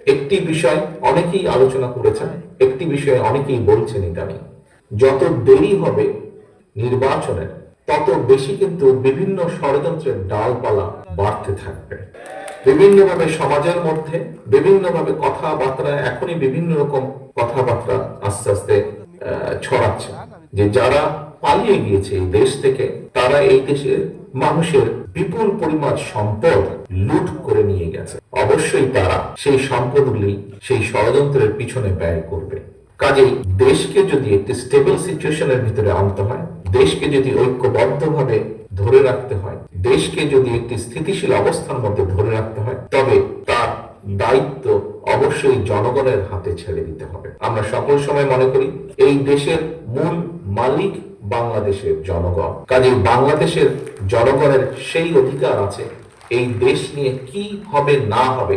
একটি বিষয় অনেকেই আলোচনা করেছেন, একটি বিষয়ে অনেকেই বলছেন ইদানিং, যত দেরি হবে নির্বাচনের তত বেশি কিন্তু বিভিন্ন ষড়যন্ত্রের ডালপালা বাড়তে থাকবে। বিভিন্নভাবে সমাজের মধ্যে বিভিন্নভাবে কথাবার্তা, এখনই বিভিন্ন রকম কথাবার্তা আস্তে আস্তে ছড়াচ্ছে যে যারা পালিয়ে গিয়েছে এই দেশ থেকে, তারা এই দেশের মানুষের বিপুল পরিমাণ সম্পদ লুট করে নিয়ে গেছে। অবশ্যই তারা সেই সম্পদগুলি সেই ষড়যন্ত্রের পিছনে ব্যয় করবে। কাজেই দেশকে যদি একটি স্টেবল সিচুয়েশনের ভিতরে আনতে হয়, দেশকে যদি ঐক্যবদ্ধভাবে ধরে রাখতে হয়, দেশকে যদি একটি স্থিতিশীল অবস্থার মধ্যে ধরে রাখতে হয়, তবে তার দায়িত্ব অবশ্যই জনগণের হাতে ছেড়ে দিতে হবে। আমরা সকল সময় মনে করি এই দেশের মূল মালিক বাংলাদেশের জনগণ। কাজেই বাংলাদেশের জনগণের সেই অধিকার আছে এই দেশ নিয়ে কি হবে না হবে